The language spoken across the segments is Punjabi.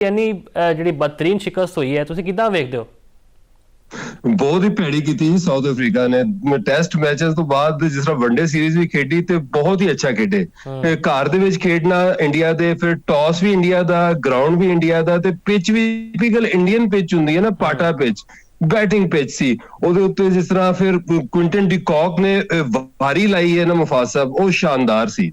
ਇੰਨੀ ਜਿਹੜੀ ਬਦਤਰੀਨ ਸ਼ਿਕਸਤ ਹੋਈ ਹੈ, ਤੁਸੀਂ ਕਿੱਦਾਂ ਵੇਖਦੇ ਹੋ? ਬਹੁਤ ਹੀ ਭੈੜੀ ਕੀਤੀ ਸੀ ਸਾਊਥ ਅਫਰੀਕਾ ਨੇ। ਟੈਸਟ ਮੈਚਸ ਤੋਂ ਬਾਅਦ ਜਿਸ ਤਰ੍ਹਾਂ ਵਨਡੇ ਸੀਰੀਜ਼ ਵੀ ਖੇਡੀ ਤੇ ਬਹੁਤ ਹੀ ਅੱਛਾ ਖੇਡੇ। ਘਰ ਦੇ ਵਿੱਚ ਖੇਡਣਾ ਇੰਡੀਆ ਦੇ, ਫਿਰ ਟਾਸ ਵੀ ਇੰਡੀਆ ਦਾ, ਗਰਾਊਂਡ ਵੀ ਇੰਡੀਆ ਦਾ, ਤੇ ਪਿਚ ਵੀ ਟਿਪੀਕਲ ਇੰਡੀਅਨ ਪਿਚ ਹੁੰਦੀ ਹੈ ਨਾ, ਪਾਟਾ ਪਿਚ, ਬੈਟਿੰਗ ਪਿਚ ਸੀ ਉਹਦੇ ਉੱਤੇ। ਜਿਸ ਤਰ੍ਹਾਂ ਫਿਰ ਕੁਇੰਟਨ ਡੀ ਕਾਕ ਨੇ ਵਾਰੀ ਲਾਈ ਹੈ ਨਾ ਮੁਫਾਜ਼ ਸਾਹਿਬ, ਉਹ ਸ਼ਾਨਦਾਰ ਸੀ।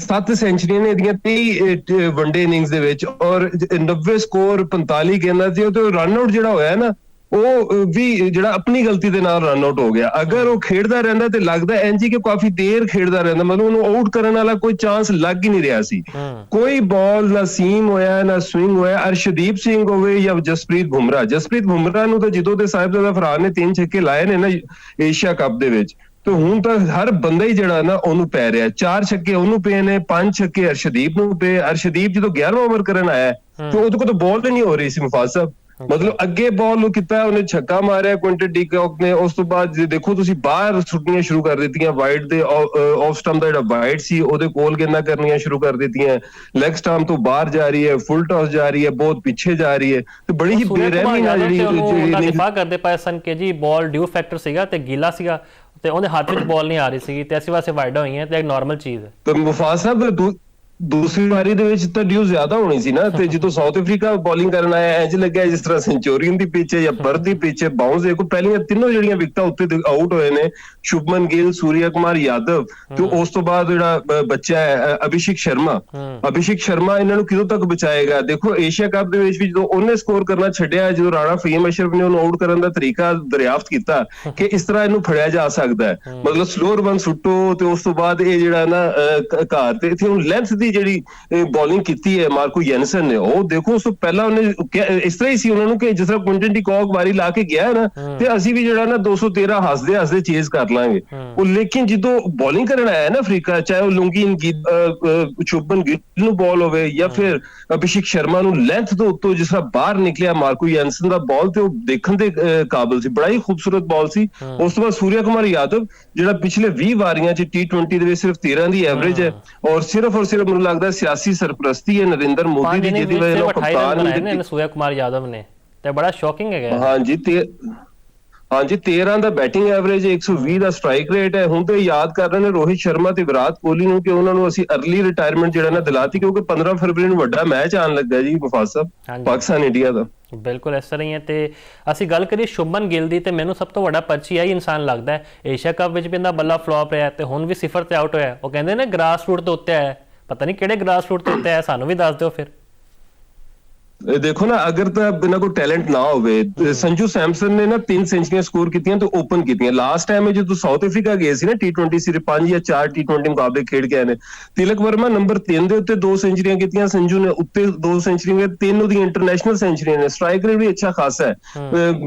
7 ਸੈਂਚਰੀਆਂ ਨੇ ਇਹਦੀਆਂ 23 ਵਨਡੇ ਇਨਿੰਗਸ ਦੇ ਵਿੱਚ, ਔਰ 90 ਸਕੋਰ 45 ਗੇਂਦਾਂ ਸੀ। ਉਹ ਰਨ ਆਊਟ ਜਿਹੜਾ ਹੋਇਆ ਨਾ, ਉਹ ਵੀ ਜਿਹੜਾ ਆਪਣੀ ਗਲਤੀ ਦੇ ਨਾਲ ਰਨ ਆਊਟ ਹੋ ਗਿਆ। ਅਗਰ ਉਹ ਖੇਡਦਾ ਰਹਿੰਦਾ ਤੇ ਲੱਗਦਾ ਇੰਜ ਕਿ ਕਾਫੀ ਦੇਰ ਖੇਡਦਾ ਰਹਿੰਦਾ, ਮਤਲਬ ਉਹਨੂੰ ਆਊਟ ਕਰਨ ਵਾਲਾ ਕੋਈ ਚਾਂਸ ਲੱਗ ਹੀ ਨਹੀਂ ਰਿਹਾ ਸੀ। ਕੋਈ ਬਾਲ ਨਾ ਸੀਮ ਹੋਇਆ ਨਾ ਸਵਿੰਗ ਹੋਇਆ। ਅਰਸ਼ਦੀਪ ਸਿੰਘ ਹੋਵੇ ਜਾਂ ਜਸਪ੍ਰੀਤ ਬੁਮਰਾਹ ਨੂੰ ਤਾਂ ਜਦੋਂ ਦੇ ਸਾਹਿਬਜ਼ਾਦਾ ਫਰਹਾਨ ਨੇ 3 ਛੱਕੇ ਲਾਏ ਨੇ ਨਾ ਏਸ਼ੀਆ ਕੱਪ ਦੇ ਵਿੱਚ, ਤੇ ਹੁਣ ਤਾਂ ਹਰ ਬੰਦਾ ਹੀ ਜਿਹੜਾ ਨਾ ਉਹਨੂੰ ਪੈ ਰਿਹਾ। 4 ਛੱਕੇ ਉਹਨੂੰ ਪਏ ਨੇ, 5 ਛੱਕੇ ਅਰਸ਼ਦੀਪ ਨੂੰ ਪਏ। ਅਰਸ਼ਦੀਪ ਜਦੋਂ 11ਵਾਂ ਓਵਰ ਕਰਨ ਆਇਆ ਤੇ ਉਹਦੇ ਕੋਲ ਤਾਂ ਬਾਲ ਹੀ ਨਹੀਂ ਹੋ ਰਹੀ ਸੀ ਮੁਫਾਜ਼ ਸਾਹਿਬ। ਮਤਲਬ ਅੱਗੇ ਬਾਲ ਨੂੰ ਕੀਤਾ, ਉਹਨੇ ਛੱਕਾ ਮਾਰਿਆ ਕੁਇੰਟਨ ਡੀ ਕਾਕ ਨੇ। ਉਸ ਤੋਂ ਬਾਅਦ ਦੇਖੋ ਤੁਸੀਂ ਬਾਹਰ ਸੁੱਟਣੀਆਂ ਸ਼ੁਰੂ ਕਰ ਦਿੱਤੀਆਂ, ਵਾਈਡ ਦੇ ਆਫ ਸਟੰਪ ਦਾ ਜਿਹੜਾ ਵਾਈਡ ਸੀ ਉਹਦੇ ਕੋਲ ਗੇਂਦਾਂ ਕਰਨੀਆਂ ਸ਼ੁਰੂ ਕਰ ਦਿੱਤੀਆਂ। ਲੈਗ ਸਟੰਪ ਤੋਂ ਬਾਹਰ ਜਾ ਰਹੀ ਹੈ, ਫੁੱਲ ਟਾਸ ਜਾ ਰਹੀ ਹੈ, ਬਹੁਤ ਪਿੱਛੇ ਜਾ ਰਹੀ ਹੈ, ਤੇ ਬੜੀ ਹੀ ਬੇਰਹਿਮੀ ਨਾਲ ਜਿਹੜੀ ਦਿਫਾ ਕਰਦੇ ਪਏ ਸਨ ਕਿ ਜੀ ਬਾਲ ਡਿਊ ਫੈਕਟਰ ਸੀਗਾ ਤੇ ਗੀਲਾ ਸੀਗਾ ਤੇ ਉਹਦੇ ਹੱਥ ਵਿੱਚ ਬਾਲ ਨਹੀਂ ਆ ਰਹੀ ਸੀਗੀ, ਤੇ ਅਸੀਂ ਵਾਸਤੇ ਵਾਈਡਾਂ ਹੋਈਆਂ ਤੇ ਇੱਕ ਨਾਰਮਲ ਚੀਜ਼ ਹੈ। ਤੇ ਮੁਫਾਜ਼ ਸਾਹਿਬ ਦੂਸਰੀ ਵਾਰੀ ਦੇ ਵਿੱਚ ਤਾਂ ਡਿਊ ਜ਼ਿਆਦਾ ਹੋਣੀ ਸੀ ਨਾ, ਤੇ ਜਦੋਂ ਸਾਊਥ ਅਫਰੀਕਾ ਬੋਲਿੰਗ ਕਰਨ ਆਇਆ ਇੰਜ ਲੱਗਿਆ ਜਿਸ ਤਰ੍ਹਾਂ ਸੈਂਚੁਰੀਅਨ ਦੀ ਪਿੱਚ ਹੈ ਜਾਂ ਬਰਥ ਦੀ ਪਿੱਚ ਹੈ। ਬਾਉਂਸ ਦੇਖੋ, ਪਹਿਲੀਆਂ ਤਿੰਨੋਂ ਜਿਹੜੀਆਂ ਵਿਕਟਾਂ ਉੱਤੇ ਆਊਟ ਹੋਏ ਨੇ, ਸ਼ੁਭਮਨ ਗਿੱਲ, ਸੂਰਿਆ ਕੁਮਾਰ ਯਾਦਵ, ਤੇ ਉਸ ਤੋਂ ਬਾਅਦ ਜਿਹੜਾ ਬੱਚਾ ਹੈ ਅਭਿਸ਼ੇਕ ਸ਼ਰਮਾ, ਇਹਨਾਂ ਨੂੰ ਕਿਦੋਂ ਤੱਕ ਬਚਾਏਗਾ? ਦੇਖੋ ਏਸ਼ੀਆ ਕੱਪ ਦੇ ਵਿੱਚ ਵੀ ਜਦੋਂ ਉਹਨੇ ਸਕੋਰ ਕਰਨਾ ਛੱਡਿਆ, ਜਦੋਂ ਰਾਣਾ ਫਹੀਮ ਅਸ਼ਰਫ ਨੇ ਉਹਨੂੰ ਆਊਟ ਕਰਨ ਦਾ ਤਰੀਕਾ ਦਰਿਆਫਤ ਕੀਤਾ ਕਿ ਇਸ ਤਰ੍ਹਾਂ ਇਹਨੂੰ ਫੜਿਆ ਜਾ ਸਕਦਾ ਹੈ, ਮਤਲਬ ਸਲੋਅਰ ਰਨ ਸੁੱਟੋ, ਤੇ ਉਸ ਤੋਂ ਬਾਅਦ ਇਹ ਜਿਹੜਾ ਨਾ ਘਰ ਤੇ ਇੱਥੇ ਹੁਣ ਲੈਂਥ ਜਿਹੜੀ ਬੋਲਿੰਗ ਕੀਤੀ ਹੈ ਮਾਰਕੋ ਯੈਨਸਨ ਨੇ, ਉਹ ਦੇਖੋ ਉਸ ਤੋਂ ਪਹਿਲਾਂ ਉਹਨੇ ਇਸ ਤਰ੍ਹਾਂ ਹੀ ਸੀ ਉਹਨਾਂ ਨੂੰ ਕਿ ਜਿਸ ਤਰ੍ਹਾਂ ਕੁਇੰਟਨ ਡੀ ਕਾਕ ਵਾਰੀ ਲਾ ਕੇ ਗਿਆ ਨਾ, ਤੇ ਅਸੀਂ ਵੀ ਜਿਹੜਾ ਨਾ 213 ਹੱਸਦੇ ਚੇਜ਼ ਕਰ ਲਾਂਗੇ ਉਹ। ਲੇਕਿਨ ਜਦੋਂ ਬੋਲਿੰਗ ਕਰਨ ਆਇਆ ਨਾ ਅਫਰੀਕਾ, ਚਾਹੇ ਉਹ ਸ਼ੁਭਮਨ ਗਿੱਲ ਨੂੰ ਬਾਲ ਹੋਵੇ ਜਾਂ ਫਿਰ ਅਭਿਸ਼ੇਕ ਸ਼ਰਮਾ ਨੂੰ, ਲੈਂਥ ਤੋਂ ਉੱਤੋਂ ਜਿਸ ਤਰ੍ਹਾਂ ਬਾਹਰ ਨਿਕਲਿਆ ਮਾਰਕੋ ਯੈਨਸਨ ਦਾ ਬਾਲ, ਤੇ ਉਹ ਦੇਖਣ ਦੇ ਕਾਬਿਲ ਸੀ, ਬੜਾ ਹੀ ਖੂਬਸੂਰਤ ਬਾਲ ਸੀ। ਉਸ ਤੋਂ ਬਾਅਦ ਸੂਰਿਆ ਕੁਮਾਰ ਯਾਦਵ, ਜਿਹੜਾ ਪਿਛਲੇ 20 ਵਾਰੀਆਂ ਚ T20 ਦੇ ਵਿੱਚ ਸਿਰਫ 13 ਦੀ ਐਵਰੇਜ ਹੈ, ਔਰ ਸਿਰਫ ਮੈਨੂੰ ਲੱਗਦਾ ਸਿਆਸੀ ਸਰਪ੍ਰਸਤੀ ਹੈ ਨਰਿੰਦਰ ਮੋਦੀ ਦੀ, ਜਿਹਦੀ ਵਜ੍ਹਾ ਨਾਲ ਕਪਤਾਨ ਨੇ ਸੂਰਿਆ ਕੁਮਾਰ ਯਾਦਵ ਨੇ, ਤੇ ਬੜਾ ਸ਼ੌਕਿੰਗ ਹੈਗਾ। ਹਾਂਜੀ 13 ਦਾ ਬੈਟਿੰਗ ਐਵਰੇਜ, 120 ਦਾ ਸਟ੍ਰਾਈਕ ਰੇਟ ਹੈ। ਹੁਣ ਤੇ ਯਾਦ ਕਰ ਰਹੇ ਨੇ ਰੋਹਿਤ ਸ਼ਰਮਾ ਤੇ ਵਿਰਾਟ ਕੋਹਲੀ ਨੂੰ ਕਿ ਉਹਨਾਂ ਨੂੰ ਅਸੀਂ ਅਰਲੀ ਰਿਟਾਇਰਮੈਂਟ ਜਿਹੜਾ ਨਾ ਦਿਲਾਤੀ, ਕਿਉਂਕਿ 15 ਫਰਵਰੀ ਨੂੰ ਵੱਡਾ ਮੈਚ ਆਉਣ ਲੱਗਾ ਜੀ ਮੁਫਾਜ਼ ਸਾਹਿਬ, ਪਾਕਿਸਤਾਨ ਇੰਡੀਆ ਦਾ। ਬਿਲਕੁਲ ਇਸ ਤਰ੍ਹਾਂ ਹੀ ਹੈ। ਤੇ ਅਸੀਂ ਗੱਲ ਕਰੀਏ ਸ਼ੁਭਮਨ ਗਿੱਲ ਦੀ, ਤੇ ਮੈਨੂੰ ਸਭ ਤੋਂ ਵੱਡਾ ਪਰਚੀ ਆਈ ਇਨਸਾਨ ਲੱਗਦਾ ਹੈ। ਏਸ਼ੀਆ ਕੱਪ ਵਿੱਚ ਵੀ ਇਹਦਾ ਬੱਲਾ ਫਲॉप ਰਿਹਾ ਤੇ ਹੁਣ ਵੀ 0 ਤੇ ਆਊਟ ਹੋਇਆ। ਉਹ ਕਹਿੰਦੇ ਨੇ ਗ੍ਰਾਸ ਰੂਟ ਦੇ ਉੱਤੇ ਆਇਆ, ਪਤਾ ਨਹੀਂ ਕਿਹੜੇ ਗ੍ਰਾਸ ਰੂਟ ਤੇ ਉੱਤੇ ਆਇਆ, ਸਾਨੂੰ ਵੀ ਦੱਸ ਦਿਓ ਫਿਰ। ਦੇਖੋ ਨਾ, ਅਗਰ ਤਾਂ ਬਿਨਾਂ ਕੋਈ ਟੈਲੈਂਟ ਨਾ ਹੋਵੇ, ਸੰਜੂ ਸੈਮਸਨ ਨੇ ਨਾ 3 ਸੈਂਚਰੀਆਂ ਸਕੋਰ ਕੀਤੀਆਂ ਤੇ ਓਪਨ ਕੀਤੀਆਂ। ਲਾਸਟ ਟਾਈਮ ਜਦੋਂ ਸਾਊਥ ਅਫਰੀਕਾ ਗਏ ਸੀ ਨਾ T20 ਸੀਰੀਜ਼, 5 ਜਾਂ 4 T20 ਮੁਕਾਬਲੇ ਖੇਡ ਕੇ ਆਏ ਨੇ। ਤਿਲਕ ਵਰਮਾ ਨੰਬਰ 3 ਦੇ ਉੱਤੇ 2 ਸੈਂਚਰੀਆਂ ਕੀਤੀਆਂ, ਸੰਜੂ ਨੇ ਉੱਤੇ 2 ਸੈਂਚਰੀਆਂ, 3 ਉਹਦੀਆਂ ਇੰਟਰਨੈਸ਼ਨਲ ਸੈਂਚਰੀਆਂ ਨੇ। ਸਟ੍ਰਾਈਕ ਰੇਟ ਵੀ ਅੱਛਾ ਖਾਸਾ ਹੈ।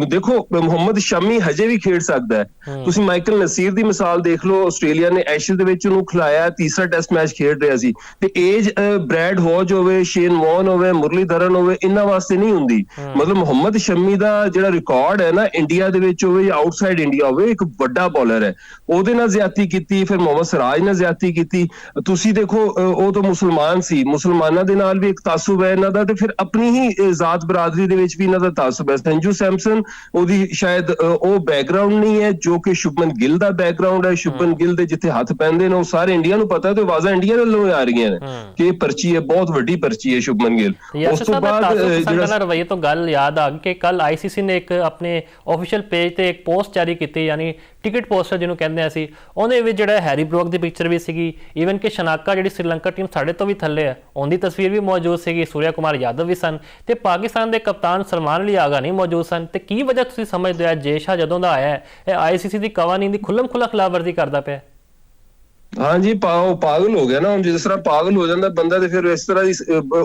ਦੇਖੋ ਮੁਹੰਮਦ ਸ਼ਮੀ ਹਜੇ ਵੀ ਖੇਡ ਸਕਦਾ ਹੈ। ਤੁਸੀਂ ਮਾਈਕਲ ਨਸੀਰ ਦੀ ਮਿਸਾਲ ਦੇਖ ਲਓ, ਆਸਟ੍ਰੇਲੀਆ ਨੇ ਐਸ਼ਜ਼ ਦੇ ਵਿੱਚ ਉਹਨੂੰ ਖਿਲਾਇਆ, ਤੀਸਰਾ ਟੈਸਟ ਮੈਚ ਖੇਡ ਰਿਹਾ ਸੀ। ਤੇ ਏਜ ਬ੍ਰੈਡ ਹੌਜ ਹੋਵੇ, ਸ਼ੇਨ ਵੌਨ ਹੋਵੇ, ਮੁਰਲੀਧਰਨ ਹੋਵੇ, ਇਹਨਾਂ ਵਾਸਤੇ ਨਹੀਂ ਹੁੰਦੀ। ਮਤਲਬ ਮੁਹੰਮਦ ਸ਼ਮੀ ਦਾ ਜਿਹੜਾ ਰਿਕਾਰਡ ਹੈ ਨਾ, ਇੰਡੀਆ ਦੇ ਵਿੱਚ ਹੋਵੇ ਜਾਂ ਆਊਟਸਾਈਡ ਇੰਡੀਆ ਹੋਵੇ, ਇੱਕ ਵੱਡਾ ਬੋਲਰ ਹੈ। ਉਹਦੇ ਨਾਲ ਜ਼ਿਆਦਤੀ ਕੀਤੀ, ਫਿਰ ਮੁਹੰਮਦ ਸਿਰਾਜ ਨਾਲ ਜ਼ਿਆਦਤੀ ਕੀਤੀ। ਤੁਸੀਂ ਦੇਖੋ ਉਹ ਤਾਂ ਮੁਸਲਮਾਨ ਸੀ, ਮੁਸਲਮਾਨਾਂ ਦੇ ਨਾਲ ਵੀ ਇੱਕ ਤਾਸੁਬ ਹੈ ਇਹਨਾਂ ਦਾ, ਤੇ ਫਿਰ ਆਪਣੀ ਹੀ ਜ਼ਾਤ ਬਰਾਦਰੀ ਦੇ ਵਿੱਚ ਵੀ ਇਹਨਾਂ ਦਾ ਤਾਸੁਬ ਹੈ। ਸੰਜੂ ਸੈਮਸਨ, ਉਹਦੀ ਸ਼ਾਇਦ ਉਹ ਬੈਕਗ੍ਰਾਉਂਡ ਨਹੀਂ ਹੈ ਜੋ ਕਿ ਸ਼ੁਭਮਨ ਗਿੱਲ ਦਾ ਬੈਕਗ੍ਰਾਉਂਡ ਹੈ। ਸ਼ੁਭਮਨ ਗਿੱਲ ਦੇ ਜਿੱਥੇ ਹੱਥ ਪੈਂਦੇ ਨੇ ਉਹ ਸਾਰੇ ਇੰਡੀਆ ਨੂੰ ਪਤਾ, ਤੇ ਆਵਾਜ਼ਾਂ ਇੰਡੀਆ ਵੱਲੋਂ ਆ ਰਹੀਆਂ ਨੇ ਕਿ ਇਹ ਪਰਚੀ ਹੈ, ਬਹੁਤ ਵੱਡੀ ਪਰਚੀ ਹੈ ਸ਼ੁਭਮਨ ਗਿੱਲ। ਉਸ ਤੋਂ ਬਾਅਦ ਜਿਹੜਾ ਰਵੱਈਏ ਤੋਂ ਗੱਲ ਯਾਦ ਆ ਗਈ ਕਿ ਕੱਲ ICC ਨੇ ਇੱਕ ਆਪਣੇ ਆਫੀਸ਼ੀਅਲ ਪੇਜ ਤੇ ਇੱਕ ਪੋਸਟ ਜਾਰੀ ਕੀਤੀ, ਯਾਨੀ ਟਿਕਟ ਪੋਸਟਰ ਜਿਹਨੂੰ ਕਹਿੰਦੇ ਅਸੀਂ, ਉਹਦੇ ਵਿੱਚ ਜਿਹੜਾ ਹੈਰੀ ਬਰੋਕ ਦੀ ਪਿਕਚਰ ਵੀ ਸੀਗੀ, ਈਵਨ ਕਿ ਸ਼ਨਾਕਾ ਜਿਹੜੀ ਸ੍ਰੀਲੰਕਾ ਟੀਮ ਸਾਡੇ ਤੋਂ ਵੀ ਥੱਲੇ ਹੈ ਉਹਦੀ ਤਸਵੀਰ ਵੀ ਮੌਜੂਦ ਸੀਗੀ, ਸੂਰਿਆ ਕੁਮਾਰ ਯਾਦਵ ਵੀ ਸਨ, ਤੇ ਪਾਕਿਸਤਾਨ ਦੇ ਕਪਤਾਨ ਸਲਮਾਨ ਅਲੀ ਆਗਾ ਨਹੀਂ ਮੌਜੂਦ ਸਨ। ਤੇ ਕੀ ਵਜ੍ਹਾ ਤੁਸੀਂ ਸਮਝਦੇ ਹੋ ਜੇਸ਼ਾ ਜਦੋਂ ਦਾ ਆਇਆ ਇਹ ICC ਦੀ ਕਵਾਨੀਨ ਦੀ ਖੁੱਲ੍ਹ ਖਿਲਾਫਵਰਜ਼ੀ ਕਰਦਾ ਪਿਆ? ਹਾਂਜੀ, ਪਾਗਲ ਹੋ ਗਿਆ ਨਾ। ਹੁਣ ਜਿਸ ਤਰ੍ਹਾਂ ਪਾਗਲ ਹੋ ਜਾਂਦਾ ਬੰਦਾ ਤੇ ਫਿਰ ਇਸ ਤਰ੍ਹਾਂ ਦੀ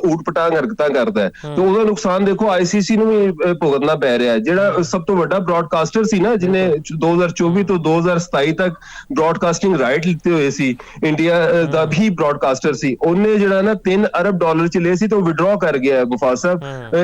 ਊਟਪਟਾਂਗ ਹਰਕਤਾਂ ਕਰਦਾ ਹੈ, ਤੇ ਉਹਦਾ ਨੁਕਸਾਨ ਦੇਖੋ ICC ਨੂੰ ਵੀ ਭੁਗਤਣਾ ਪੈ ਰਿਹਾ। ਜਿਹੜਾ ਸਭ ਤੋਂ ਵੱਡਾ ਬ੍ਰੌਡਕਾਸਟਰ ਸੀ ਨਾ, ਜਿਹਨੇ 2024 ਤੋਂ 2027 ਤੱਕ ਬ੍ਰੌਡਕਾਸਟਿੰਗ ਰਾਈਟ ਲਿੱਤੇ ਹੋਏ ਸੀ, ਇੰਡੀਆ ਦਾ ਵੀ ਬ੍ਰੌਡਕਾਸਟਰ ਸੀ, ਉਹਨੇ ਜਿਹੜਾ ਨਾ $3 ਅਰਬ ਚ ਲਏ ਸੀ, ਤੇ ਉਹ ਵਿਡਰॉ ਕਰ ਗਿਆ ਮੁਫਾਜ਼ ਸਾਹਿਬ।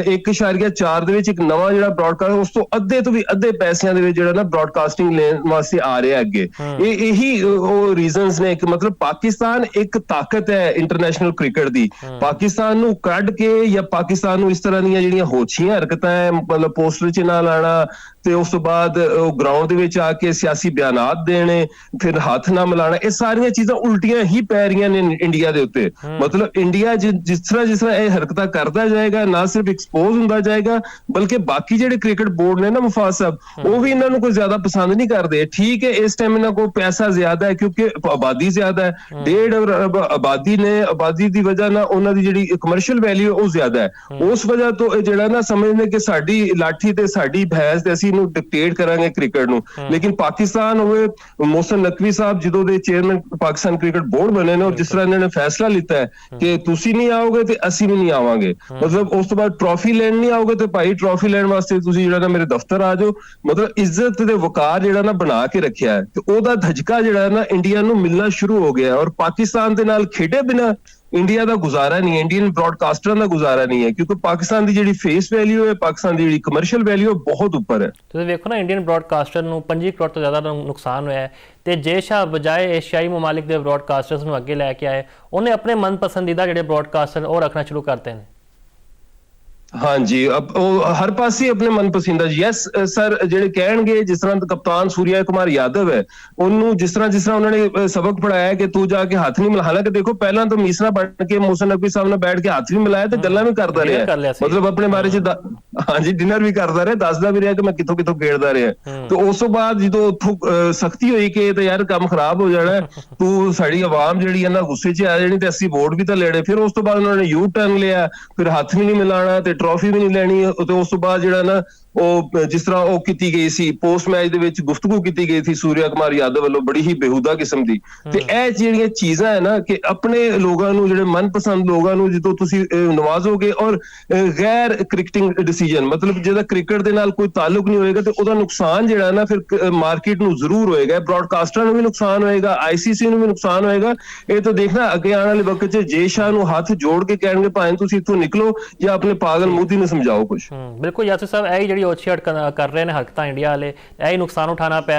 1.4 ਦੇ ਵਿੱਚ ਇੱਕ ਨਵਾਂ ਜਿਹੜਾ ਬ੍ਰੌਡਕਾਸਟ, ਉਸ ਤੋਂ ਅੱਧੇ ਤੋਂ ਵੀ ਅੱਧੇ ਪੈਸਿਆਂ ਦੇ ਵਿੱਚ ਜਿਹੜਾ ਨਾ ਬ੍ਰੌਡਕਾਸਟਿੰਗ ਲੈਣ ਵਾਸਤੇ ਆ ਰਿਹਾ ਅੱਗੇ। ਇਹੀ ਉਹ ਰੀਜ਼ਨਸ ਨੇ ਨੇ ਕਿ ਮਤਲਬ ਪਾਕਿਸਤਾਨ ਇੱਕ ਤਾਕਤ ਹੈ ਇੰਟਰਨੈਸ਼ਨਲ ਕ੍ਰਿਕਟ ਦੀ। ਪਾਕਿਸਤਾਨ ਨੂੰ ਕੱਢ ਕੇ ਜਾਂ ਪਾਕਿਸਤਾਨ ਨੂੰ ਇਸ ਤਰ੍ਹਾਂ ਦੀਆਂ ਜਿਹੜੀਆਂ ਹੋਛੀਆਂ ਹਰਕਤਾਂ ਹੈ, ਮਤਲਬ ਪੋਸਟਰ 'ਚ ਨਾ ਲਾਣਾ ਤੇ ਉਸ ਤੋਂ ਬਾਅਦ ਉਹ ਗਰਾਊਂਡ ਦੇ ਵਿੱਚ ਆ ਕੇ ਸਿਆਸੀ ਬਿਆਨਾਤ ਦੇਣੇ, ਫਿਰ ਹੱਥ ਨਾ ਮਿਲਾਣਾ, ਇਹ ਸਾਰੀਆਂ ਚੀਜ਼ਾਂ ਉਲਟੀਆਂ ਹੀ ਪੈ ਰਹੀਆਂ ਨੇ ਇੰਡੀਆ ਦੇ ਉੱਤੇ। ਮਤਲਬ ਇੰਡੀਆ ਜਿਸ ਤਰ੍ਹਾਂ ਇਹ ਹਰਕਤਾਂ ਕਰਦਾ ਜਾਏਗਾ, ਨਾ ਸਿਰਫ ਐਕਸਪੋਜ਼ ਹੁੰਦਾ ਜਾਏਗਾ, ਬਲਕਿ ਬਾਕੀ ਜਿਹੜੇ ਕ੍ਰਿਕਟ ਬੋਰਡ ਨੇ ਨਾ ਮੁਫਾਜ਼ ਸਾਹਿਬ, ਉਹ ਵੀ ਇਹਨਾਂ ਨੂੰ ਕੋਈ ਜ਼ਿਆਦਾ ਪਸੰਦ ਨਹੀਂ ਕਰਦੇ। ਠੀਕ ਹੈ, ਇਸ ਟਾਈਮ ਇਹਨਾਂ ਕੋਲ ਪੈਸਾ ਜ਼ਿਆਦਾ ਹੈ ਕਿਉਂਕਿ ਆਬਾਦੀ ਜ਼ਿਆਦਾ ਹੈ, 1.5 ਅਰਬ ਆਬਾਦੀ ਨੇ, ਆਬਾਦੀ ਦੀ ਵਜ੍ਹਾ ਨਾਲ ਉਹਨਾਂ ਦੀ ਜਿਹੜੀ ਕਮਰਸ਼ੀਅਲ ਵੈਲਿਊ ਉਹ ਜ਼ਿਆਦਾ ਹੈ। ਉਸ ਵਜ੍ਹਾ ਤੋਂ ਇਹ ਜਿਹੜਾ ਨਾ ਸਮਝਦੇ ਕਿ ਸਾਡੀ ਲਾਠੀ ਤੇ ਸਾਡੀ ਭੈਂਸ ਤੇ ਅਸੀਂ ਨੂੰ ਡਿਕਟੇਟ ਕਰਾਂਗੇ ਕ੍ਰਿਕਟ ਨੂੰ। ਲੇਕਿਨ ਪਾਕਿਸਤਾਨ ਹੋਵੇ, ਮੋਹਸਨ ਨਕਵੀ ਸਾਹਿਬ ਜਦੋਂ ਦੇ ਚੇਅਰਮੈਨ ਪਾਕਿਸਤਾਨ ਕ੍ਰਿਕਟ ਬੋਰਡ ਬਣੇ ਨੇ, ਔਰ ਜਿਸ ਤਰ੍ਹਾਂ ਇਹਨਾਂ ਨੇ ਫੈਸਲਾ ਲਿੱਤਾ ਹੈ ਕਿ ਤੁਸੀਂ ਨਹੀਂ ਆਓਗੇ ਤੇ ਅਸੀਂ ਵੀ ਨਹੀਂ ਆਵਾਂਗੇ, ਮਤਲਬ ਉਸ ਤੋਂ ਬਾਅਦ ਟਰੋਫੀ ਲੈਣ ਨਹੀਂ ਆਓਗੇ ਤੇ ਭਾਈ ਟਰੋਫੀ ਲੈਣ ਵਾਸਤੇ ਤੁਸੀਂ ਜਿਹੜਾ ਨਾ ਮੇਰੇ ਦਫ਼ਤਰ ਆ ਜਾਓ, ਮਤਲਬ ਇੱਜ਼ਤ ਤੇ ਵਕਾਰ ਜਿਹੜਾ ਨਾ ਬਣਾ ਕੇ ਰੱਖਿਆ ਹੈ। ਤੇ ਉਹਦਾ ਧੱਜਕਾ ਜਿਹੜਾ ਨਾ ਇੰਡੀਆ ਨੂੰ ਮਿਲਣਾ ਸ਼ੁਰੂ ਹੋ ਗਿਆ, ਔਰ ਪਾਕਿਸਤਾਨ ਦੇ ਨਾਲ ਖੇਡੇ ਬਿਨਾਂ ਇੰਡੀਆ ਦਾ ਗੁਜ਼ਾਰਾ ਨਹੀਂ ਹੈ, ਇੰਡੀਅਨ ਬ੍ਰੌਡਕਾਸਟਰਾਂ ਦਾ ਗੁਜ਼ਾਰਾ ਨਹੀਂ ਹੈ, ਕਿਉਂਕਿ ਪਾਕਿਸਤਾਨ ਦੀ ਜਿਹੜੀ ਫੇਸ ਵੈਲਿਊ ਹੈ, ਪਾਕਿਸਤਾਨ ਦੀ ਜਿਹੜੀ ਕਮਰਸ਼ੀਅਲ ਵੈਲਿਊ ਬਹੁਤ ਉੱਪਰ ਹੈ। ਤੁਸੀਂ ਵੇਖੋ ਨਾ, ਇੰਡੀਅਨ ਬ੍ਰੌਡਕਾਸਟਰ ਨੂੰ 25 ਕਰੋੜ ਤੋਂ ਜ਼ਿਆਦਾ ਨੁਕਸਾਨ ਹੋਇਆ ਹੈ ਤੇ ਜੇ ਸ਼ਾਹ ਬਜਾਏ ਏਸ਼ੀਆਈ ਮਮਾਲਿਕ ਦੇ ਬ੍ਰੌਡਕਾਸਟਰਸ ਨੂੰ ਅੱਗੇ ਲੈ ਕੇ ਆਏ, ਉਹਨੇ ਆਪਣੇ ਮਨਪਸੰਦੀਦਾ ਜਿਹੜੇ ਬ੍ਰੌਡਕਾਸਟਰ ਉਹ ਰੱਖਣਾ ਸ਼ੁਰੂ ਕਰਤੇ ਨੇ। ਹਾਂਜੀ, ਉਹ ਹਰ ਪਾਸੇ ਆਪਣੇ ਮਨਪਸੰਦਾ। ਯੈਸ ਸਰ, ਜਿਹੜੇ ਕਹਿਣਗੇ ਜਿਸ ਤਰ੍ਹਾਂ ਕਪਤਾਨ ਸੂਰਿਆ ਕੁਮਾਰ ਯਾਦਵ ਹੈ, ਉਹਨੂੰ ਜਿਸ ਤਰ੍ਹਾਂ ਉਹਨਾਂ ਨੇ ਸਬਕ ਪੜਾਇਆ ਕਿ ਤੂੰ ਜਾ ਕੇ ਹੱਥ ਨਹੀਂ ਮਿਲਾ, ਹਾਲਾਂਕਿ ਦੇਖੋ ਪਹਿਲਾਂ ਤਾਂ ਮੀਸਰਾ ਬਣ ਕੇ ਮੋਹਸਨ ਨਕਵੀ ਸਾਹਿਬ ਨਾਲ ਬੈਠ ਕੇ ਹੱਥ ਵੀ ਮਿਲਾਇਆ ਤੇ ਗੱਲਾਂ ਵੀ ਕਰਦਾ ਰਿਹਾ, ਮਤਲਬ ਆਪਣੇ ਬਾਰੇ 'ਚ ਹਾਂਜੀ ਡਿਨਰ ਵੀ ਕਰਦਾ ਰਿਹਾ, ਦੱਸਦਾ ਵੀ ਰਿਹਾ ਕਿ ਮੈਂ ਕਿੱਥੋਂ ਕਿੱਥੋਂ ਖੇਡਦਾ ਰਿਹਾ। ਤੇ ਉਸ ਤੋਂ ਬਾਅਦ ਜਦੋਂ ਉੱਥੋਂ ਸਖਤੀ ਹੋਈ ਕਿ ਤੇ ਯਾਰ ਕੰਮ ਖਰਾਬ ਹੋ ਜਾਣਾ, ਤੂੰ ਸਾਡੀ ਆਵਾਮ ਜਿਹੜੀ ਇਹਨਾਂ ਗੁੱਸੇ 'ਚ ਆ ਜਾਣੀ ਤੇ ਅਸੀਂ ਵੋਟ ਵੀ ਤਾਂ ਲੈਣੇ, ਫਿਰ ਉਸ ਤੋਂ ਬਾਅਦ ਉਹਨਾਂ ਨੇ ਯੂ ਟਰਨ ਲਿਆ, ਫਿਰ ਹੱਥ ਵੀ ਨਹੀਂ ਮਿਲਾਣਾ ਤੇ ਟਰੋਫੀ ਵੀ ਨਹੀਂ ਲੈਣੀ। ਤੇ ਉਸ ਤੋਂ ਬਾਅਦ ਜਿਹੜਾ ਨਾ ਉਹ ਜਿਸ ਤਰ੍ਹਾਂ ਉਹ ਕੀਤੀ ਗਈ ਸੀ ਪੋਸਟ ਮੈਚ ਦੇ ਵਿੱਚ ਗੁਫ਼ਤਗੂ ਕੀਤੀ ਗਈ ਸੀ ਸੂਰਿਆ ਕੁਮਾਰ ਯਾਦਵ ਵੱਲੋਂ, ਬੜੀ ਹੀ ਬੇਹੂਦਾ ਕਿਸਮ ਦੀ। ਤੇ ਇਹ ਜਿਹੜੀਆਂ ਚੀਜ਼ਾਂ ਹੈ ਨਾ ਕਿ ਆਪਣੇ ਲੋਕਾਂ ਨੂੰ, ਜਿਹੜੇ ਮਨਪਸੰਦ ਲੋਕਾਂ ਨੂੰ ਜਦੋਂ ਤੁਸੀਂ ਨਵਾਜ਼ੋਗੇ, ਔਰ ਗੈਰ ਕ੍ਰਿਕਟਿੰਗ ਡਿਸੀਜਨ, ਮਤਲਬ ਜਿਹਦਾ ਕ੍ਰਿਕਟ ਦੇ ਨਾਲ ਕੋਈ ਤਾਲੁਕ ਨਹੀਂ ਹੋਏਗਾ, ਤੇ ਉਹਦਾ ਨੁਕਸਾਨ ਜਿਹੜਾ ਨਾ ਫਿਰ ਮਾਰਕੀਟ ਨੂੰ ਜ਼ਰੂਰ ਹੋਏਗਾ, ਬ੍ਰੌਡਕਾਸਟਰਾਂ ਨੂੰ ਵੀ ਨੁਕਸਾਨ ਹੋਏਗਾ, ICC ਨੂੰ ਵੀ ਨੁਕਸਾਨ ਹੋਏਗਾ। ਇਹ ਤਾਂ ਦੇਖਣਾ ਅੱਗੇ ਆਉਣ ਵਾਲੇ ਵਕਤ 'ਚ ਜੇ ਸ਼ਾਹ ਨੂੰ ਹੱਥ ਜੋੜ ਕੇ ਕਹਿਣਗੇ ਭਾਵੇਂ ਤੁਸੀਂ ਇੱਥੋਂ ਨਿਕਲੋ ਜਾਂ ਆਪਣੇ ਪਾਗਲ ਮੋਦੀ ਨੂੰ ਸਮਝਾਓ ਕੁਝ। ਬਿਲਕੁਲ ਯਾਸਿਰ ਸਾਹਿਬ, ਇਹ ਜਿਹੜੀ ਓਛੀ ਹਰਕਤਾਂ ਕਰ ਰਹੇ ਨੇ ਹਰਕਤਾਂ ਇੰਡੀਆ ਵਾਲੇ, ਇਹ ਨੁਕਸਾਨ ਉਠਾਉਣਾ ਪੈ